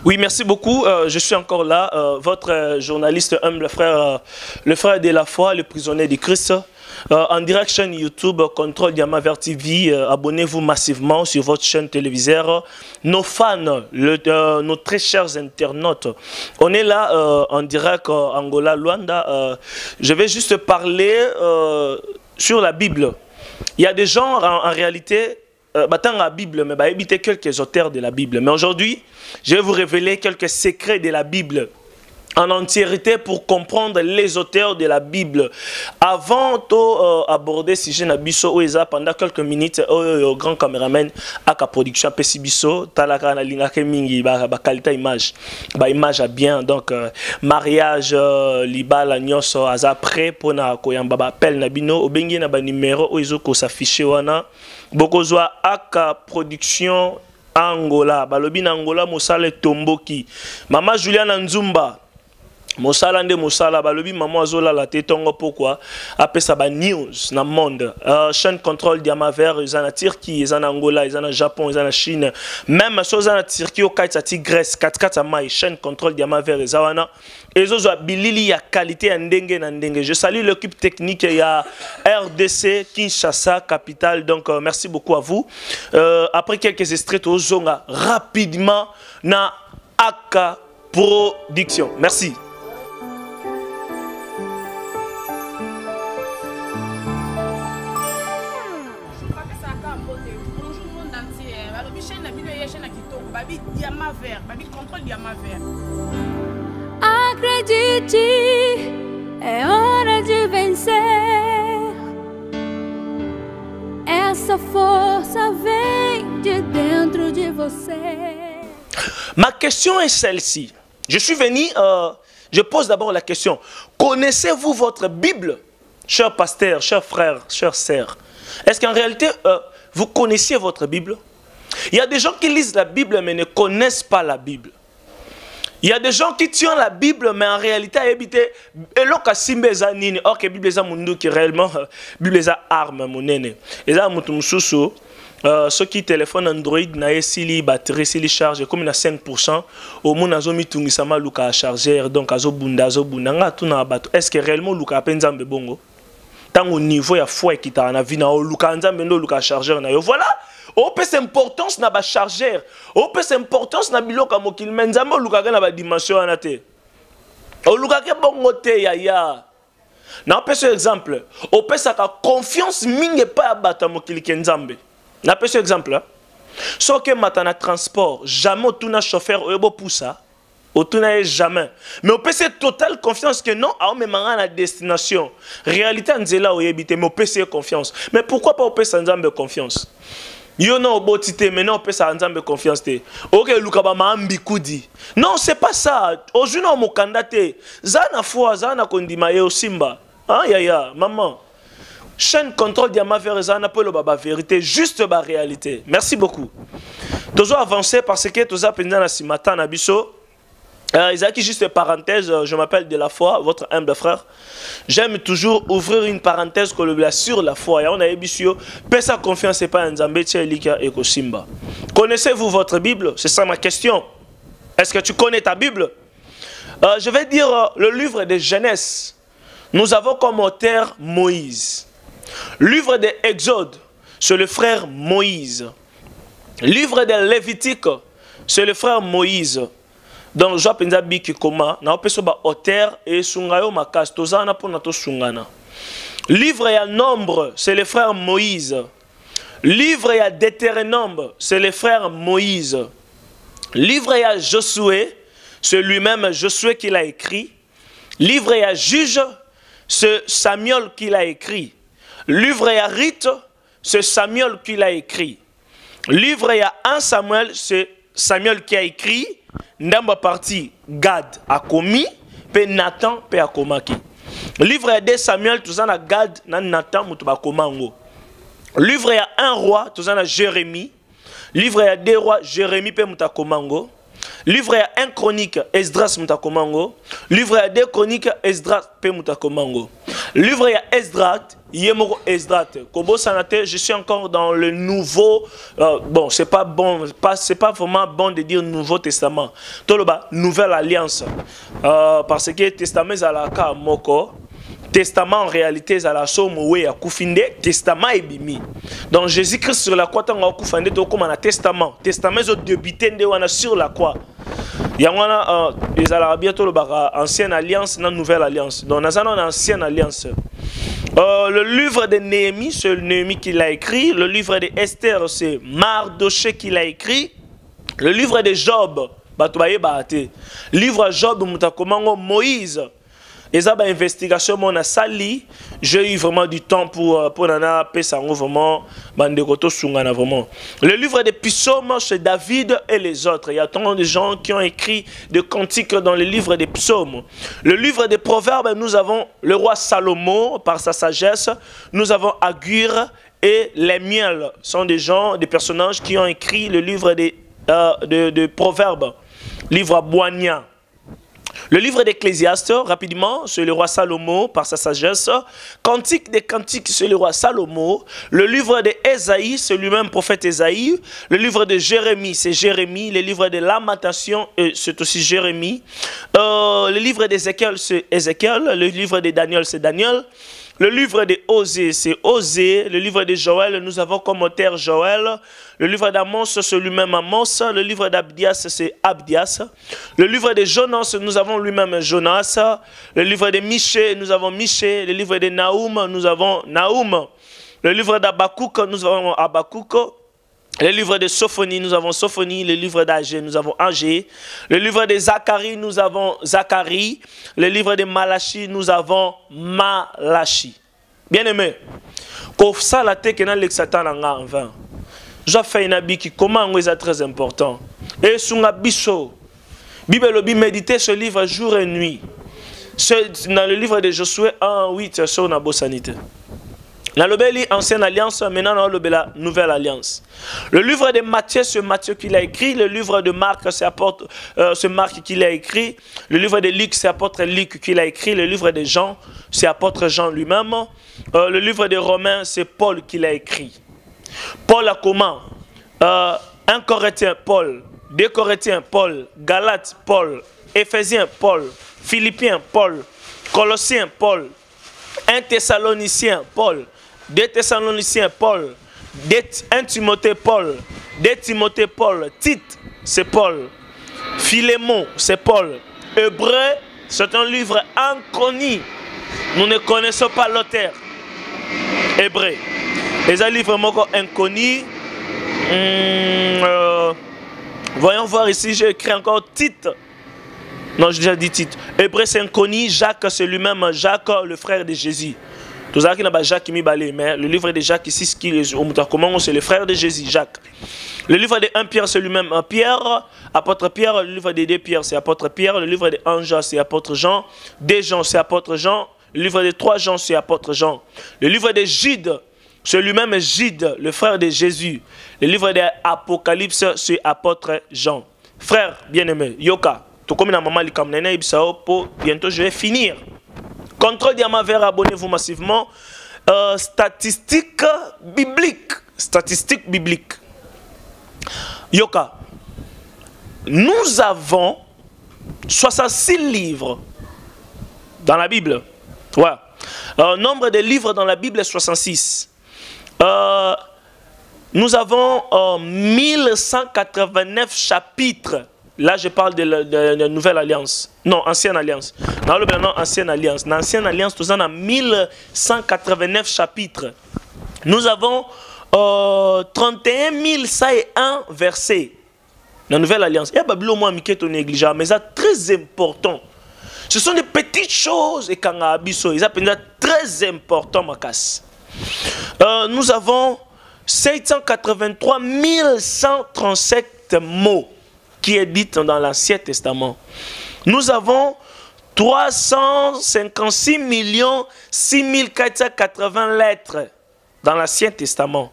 Oui, merci beaucoup. Je suis encore là, votre journaliste humble frère, le frère de la foi, le prisonnier du Christ. En direct chaîne YouTube, Contrôle Diamant Vert TV. Abonnez-vous massivement sur votre chaîne téléviseur. Nos fans, nos très chers internautes, on est là en direct Angola, Luanda. Je vais juste parler sur la Bible. Il y a des gens en réalité dans la Bible, mais éviter quelques auteurs de la Bible. Mais aujourd'hui, je vais vous révéler quelques secrets de la Bible en entièreté pour comprendre les auteurs de la Bible. Avant d'aborder ce sujet Nabiso pendant quelques minutes, au grand caméraman à la production Pessibiso, talaka na lingake mingi ba qualité image, ba image a bien donc mariage libala nyoso aza prêt pour na koyamba ba appel na bino obengi na ba numéro oizo ko s'afficher wana bokozwa aka production Angola balobi na Angola mosale tomboki mama Juliana Nzumba Mosala nde mosala balobi maman azola la tetongo pourquoi apesa ba news na monde chaîne Contrôle Diamant Vert ezana Turquie ezana Angola ezana Japon ezana Chine même sozana Turquie au kaitsa ti Grèce 4 mai chaîne Contrôle Diamant Vert ezawana ezozo bilili ya qualité ya ndenge na ndenge. Je salue l'équipe technique ya RDC Kinshasa capitale donc merci beaucoup à vous. Après quelques extraits au zonga rapidement na Aka Production. Merci. Diamant Vert, Contrôle Diamant Vert. Acredite, é hora de vencer. Essa força vem de dentro de você. Ma question est celle-ci. Je suis venu, je pose d'abord la question. Connaissez-vous votre Bible, chers pasteurs, chers frères, chers sœurs? Est-ce qu'en réalité, vous connaissiez votre Bible? Il y a des gens qui lisent la Bible mais ne connaissent pas la Bible. Il y a des gens qui tuent la Bible mais en réalité habité eloka simbe za nini ok Bible za mundu qui réellement Bible za arme monene. Eza mutu mususu ceux qui téléphone Android na esili batterie sili charge comme na 5% au monde azo mitungisa maluka chargeur donc azo bunda nga tuna bato est-ce que réellement luka penzambe bongo tant au niveau ya foi qui ta na vie na luka nzambe ndo luka chargeur na yo voilà. On peut importance na ba chargeur, on peut importance na biloka mokil menzambo lukaka na ba dimension anate. O lukaka bongo te ya. Na peut exemple, on peut sa confiance mingi pa bata mokil kenzambe. Na peut exemple. So que matana transport, jamais tout na chauffeur ebo poussa. Autour jamais. Mais on peut cette totale confiance que non, on me mangera à la destination. Réalité en zela ou yébité, mais on peut cette confiance. Mais pourquoi pas on peut sans confiance? Yo non botité mais non peut ça ensemble confiance té. OK lukaba maambi kudi. Non, c'est pas ça. Aujourd'hui on mo candidaté. Zana foi zana kondima ye osimba. Ah ya maman. Chaîne Contrôle Diamant Vert zana polo baba vérité juste ba réalité. Merci beaucoup. Tozo avancer parce que toza pendant na simata na biso. Isaac, juste parenthèse, je m'appelle de la foi, votre humble frère. J'aime toujours ouvrir une parenthèse sur la foi. Et on a ébissio, pesa confiance et pas en Zambétia et Kosimba. Connaissez-vous votre Bible? C'est ça ma question. Est-ce que tu connais ta Bible? Je vais dire le livre de Genèse. Nous avons comme auteur Moïse. Livre de Exode, c'est le frère Moïse. Livre de Lévitique, c'est le frère Moïse. Donc, je pense que comment na opeso ba auteur et sungayo makas tozana pour nato sungana. Livre ya Nombre, c'est le frère Moïse. Livre ya Deutéronome, c'est le frère Moïse. Livre ya Josué, c'est lui-même Josué qui l'a écrit. Livre ya Juge, c'est Samuel qui l'a écrit. Livre ya Rite, c'est Samuel qui l'a écrit. Livre ya 1 Samuel, c'est Samuel qui a écrit. Ndamba parti Gad a commis, pe Nathan pe a komaki. Livre de Samuel, tout ça na Gad na Nathan mutuba komango. Livre ya 1 roi, tout ça na Jérémie. Livre ya 2 rois, Jérémie pe muta komango. Livre ya 1 chronique, Esdras mutakomango. Livre ya 2 chroniques, Esdras pe mutakomango. Livre ya Esdras, Yemoro Esdras. Kobo sanate, je suis encore dans le nouveau. Bon, c'est pas bon, c'est pas vraiment bon de dire Nouveau Testament. Toloba, Nouvelle Alliance. Parce que Testament zalaka moko. Testament en réalité c'est la somme où ya kufinde testament ebimi. Donc Jésus-Christ sur la croix tanga kufande to comme un testament. Testament zo débuté nde wana sur la croix. Yangwana les arabes to le bara ancienne alliance na nouvelle alliance. Donc nazana na ancienne alliance. Le livre de Néhémie, c'est Néhémie qui l'a écrit. Le livre de Esther, c'est Mardoché qui l'a écrit. Le livre de Job, batubaye baate. Livre Job mutakomango Moïse. Et ça, investigation, mon sali, j'ai eu vraiment du temps pour nana pesango vraiment, bandekoto sungana vraiment. Le livre des psaumes, c'est David et les autres. Il y a tant de gens qui ont écrit des cantiques dans le livre des psaumes. Le livre des proverbes, nous avons le roi Salomon par sa sagesse. Nous avons Agur et les miels sont des gens, des personnages qui ont écrit le livre des proverbes. Livre Boignan. Le livre d'Ecclésiaste, rapidement, c'est le roi Salomon par sa sagesse. Cantique des cantiques, c'est le roi Salomon. Le livre d'Ésaïe, c'est lui-même prophète Ésaïe. Le livre de Jérémie, c'est Jérémie. Le livre de Lamentation, c'est aussi Jérémie. Le livre d'Ézéchiel, c'est Ézéchiel. Le livre de Daniel, c'est Daniel. Le livre de Osée, c'est Osée. Le livre de Joël, nous avons comme auteur Joël. Le livre d'Amos, c'est lui-même Amos. Le livre d'Abdias, c'est Abdias. Le livre de Jonas, nous avons lui-même Jonas. Le livre de Michée, nous avons Michée. Le livre de Naoum, nous avons Naoum. Le livre d'Abakouk, nous avons Abakouk. Le livre de Sophonie, nous avons Sophonie. Le livre d'Agé, nous avons Agé. Le livre de Zacharie, nous avons Zacharie. Le livre de Malachi, nous avons Malachi. Bien aimé, quand ça la tête que l'exatan en vain. J'ai fait une habit qui comment c'est très important. Et sur la biso, Bible lobi méditer ce livre jour et nuit. Dans le livre de Josué 1:8 sur la sanité. Dans le bel ancienne alliance, maintenant dans le bel nouvelle alliance. Le livre de Matthieu, c'est Matthieu qui l'a écrit. Le livre de Marc, c'est Marc qui l'a écrit. Le livre de Luc, c'est apôtre Luc qui l'a écrit. Le livre de Jean, c'est apôtre Jean lui-même. Le livre de Romains, c'est Paul qui l'a écrit. Paul a comment 1 Corinthiens, Paul. 2 Corinthiens, Paul. Galates, Paul. Éphésiens, Paul. Philippiens, Paul. Colossiens, Paul. 1 Thessaloniciens, Paul. 2 Thessaloniciens, Paul. 1 Timothée, Paul. 2 Timothée, Paul. Tite, c'est Paul. Philémon, c'est Paul. Hébreu, c'est un livre inconnu. Nous ne connaissons pas l'auteur. Hébreu. Les livres encore inconnus. Voyons voir ici, j'ai écrit encore Tite. Non, j'ai déjà dit Tite. Hébreu, c'est inconnu. Jacques, c'est lui-même Jacques, le frère de Jésus. Tout ça qui n'a pas Jacques qui m'a balé, mais le livre de Jacques ici, c'est le frère de Jésus, Jacques. Le livre de 1 Pierre, c'est lui-même Pierre, apôtre Pierre. Le livre de 2 Pierre, c'est apôtre Pierre. Le livre de 1 Jean, c'est apôtre Jean. 2 Jean, c'est apôtre Jean. Le livre de 3 Jean, c'est apôtre Jean. Le livre de Jude, c'est lui-même Jude, le frère de Jésus. Le livre de Apocalypse, c'est apôtre Jean. Frère bien-aimé, Yoka, tout comme la maman Likamnene Ibsao, pour bientôt je vais finir. Contrôle Diamant Vert, abonnez-vous massivement. Statistiques bibliques. Statistiques bibliques. Yoka, nous avons 66 livres dans la Bible. Ouais. Nombre de livres dans la Bible est 66. Nous avons 1189 chapitres. Là, je parle de la Nouvelle Alliance. Non, Ancienne Alliance. Dans le non, Ancienne Alliance. Dans l'Ancienne Alliance, nous avons 1189 chapitres. Nous avons 31 101 versets. La Nouvelle Alliance. Il y a Babylon, moi, Miketo négligeable, mais c'est très important. Ce sont des petites choses et quand abisso, ils appellent très important, ma casse. Nous avons 783 137 mots qui est dit dans l'Ancien Testament. Nous avons 356 6480 lettres dans l'Ancien Testament.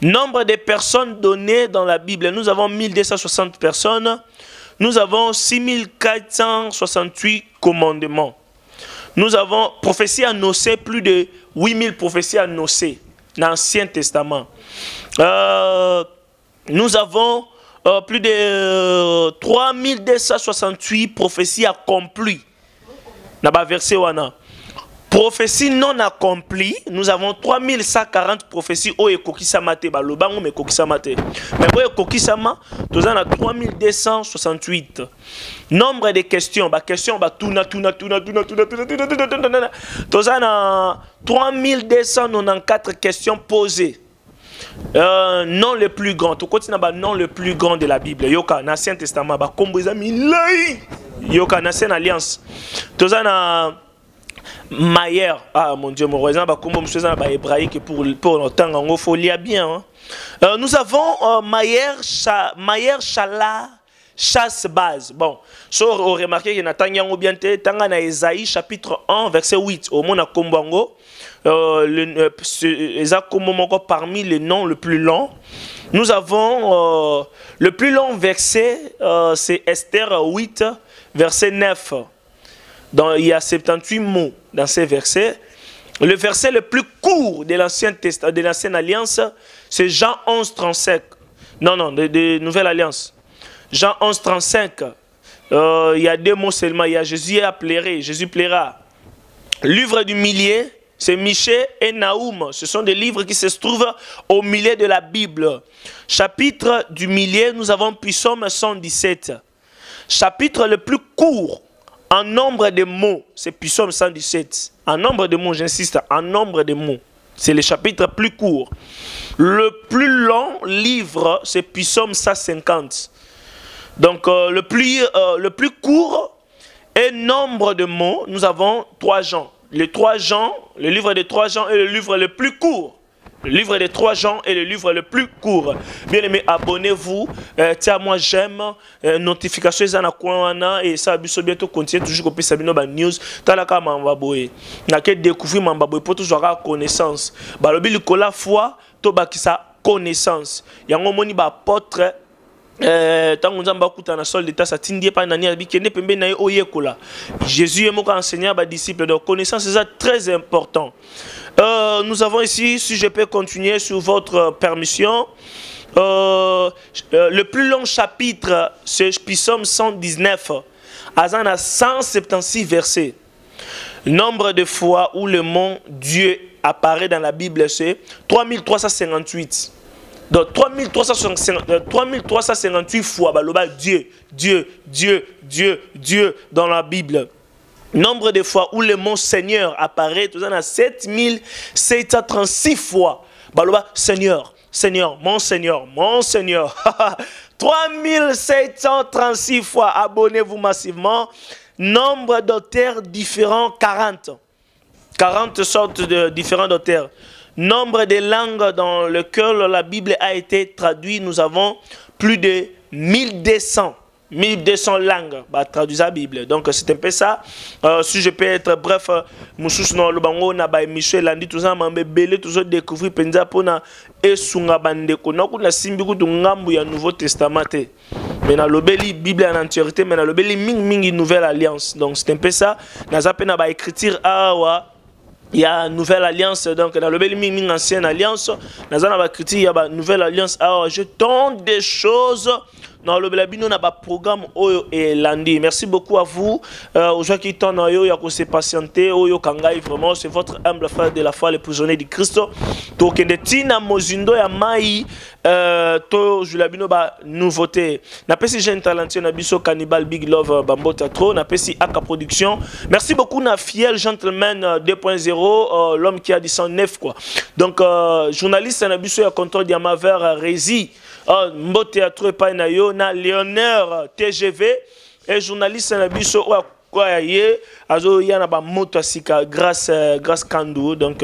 Nombre de personnes données dans la Bible, nous avons 1260 personnes. nous avons 6468 commandements. Nous avons prophéties annoncées, plus de 8000 prophéties annoncées dans l'Ancien Testament. Nous avons plus de 3268 prophéties accomplies. Dans le verset wana. Prophéties non accomplies, nous avons 3140 prophéties au ekokisamate balobango me kokisamate. Mais au ekokisama, nous avons 3268. Nombre de questions, questions tuna. Nous avons 3294 questions posées. Non le plus grand, tout côté na non le plus grand de la Bible. Yoka l'Ancien Testament ba kombo ezami lai. Yoka l'Ancienne Alliance. Nous avons Mayer, ah mon Dieu, mon voisin, hébraïque pour le temps, il faut lire bien. Hein. Nous avons Mayer Chala chasse base. Bon, so on remarque que Nathan ou bien Tangana Esaïe chapitre 1 verset 8 au Mona Kombango, parmi les noms le plus long. Nous avons le plus long verset, c'est Esther 8 verset 9. Il y a 78 mots dans ces versets. Le verset le plus court de l'Ancienne Alliance, c'est Jean 11, 35. Non, de Nouvelle Alliance. Jean 11, 35. Il y a deux mots seulement. Il y a Jésus Jésus plaira. Livre du milieu, c'est Michée et Naoum. Ce sont des livres qui se trouvent au milieu de la Bible. Chapitre du milieu, nous avons Psaume 117. Chapitre le plus court, en nombre de mots, c'est Psaume 117. En nombre de mots, j'insiste, en nombre de mots. C'est le chapitre plus court. Le plus long livre, c'est Psaume 150. Donc, le plus court et nombre de mots, nous avons 3 Jean. Le livre de 3 Jean est le livre le plus court. Le livre de 3 Jean est le livre le plus court. Bien aimé, abonnez-vous. Tiens, moi j'aime. Notification et ça bientôt continuer toujours copier Sabino ba news. Talaka mambaboye. Na ke découvrir mambaboye pour toujours avoir connaissance. Ba lobi likola foi to ba kisa connaissance. Yango moni ba apôtre tant qu'on a écouté na sol d'état ça tindie pas nani abi kende pembe na oyekola. Jésus est mon enseignant ba disciple donc connaissance c'est très important. Nous avons ici, si je peux continuer sur votre permission, le plus long chapitre, c'est Psaume 119, à 176 versets. Nombre de fois où le mot Dieu apparaît dans la Bible, c'est 3358. Donc 3358 fois, Dieu dans la Bible. Nombre de fois où le mot Seigneur apparaît, tout ça, on a 7736 fois. Baloba, Seigneur, Seigneur, mon Seigneur, mon Seigneur. 3736 fois. Abonnez-vous massivement. Nombre d'auteurs différents, 40. 40 sortes de différents d'auteurs. Nombre de langues dans lesquelles la Bible a été traduite, nous avons plus de 1200 langues traduisent la Bible. Donc c'est un peu ça. Si je peux être bref, Moussous no Lubango na ba Michel Landi tout ça m'embé belé toujours découvrir penza pona esunga bandeko na kuna simbi kutu ngambu ya Nouveau Testament. Mais na lobeli Bible en entièreté, mais na lobeli mingi Nouvelle Alliance. Donc c'est un peu ça. Na zape na ba écriture awa il y a une nouvelle alliance, donc dans le bel ming ancienne alliance, dans la critique il y a une nouvelle alliance. Alors je tente des choses dans le belabino na ba programme oyo et lundi. Merci beaucoup à vous. Aux gens qui tendent oyo ya ko se patienter oyo kangai vraiment c'est votre humble frère de la foi le prisonnier du Christ. To kende tina mozindo ya mai to julabino ba nouveauté. Na pesi jeune talentueux na biso Cannibal Big Love Bambo Teatro, na pesi Aka Production. Merci beaucoup na Fiel Gentleman 2.0 l'homme qui a dit 109 quoi. Donc journaliste na biso ya contrôle diamant vert Rési. Mbo Théâtre et Painayo, na Léonard TGV et journaliste na biso quoi yé azo yana ba moto asika grâce Kandou donc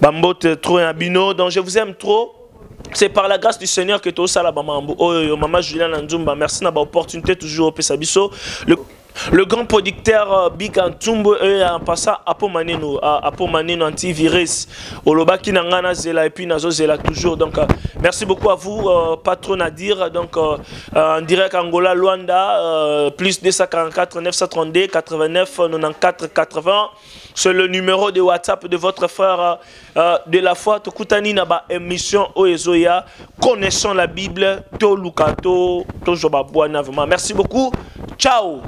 ba moto trop abino donc je vous aime trop. C'est par la grâce du Seigneur que tout ça là maman Maman Juliana Nzumba merci na ba opportunité toujours au Pesabiso. Le grand producteur Big Antumbo en passant Apo Maneno antivirus Olobaki Nangana Zela et puis Nazo Zela toujours. Donc merci beaucoup à vous, patron Nadir. Donc en direct Angola, Luanda, plus 244 932 89 94 80. C'est le numéro de WhatsApp de votre frère de la foi. Tokutani Naba émission Oezoya. Connaissons la Bible. To Lukato, To Jobaboana. Merci beaucoup. Ciao.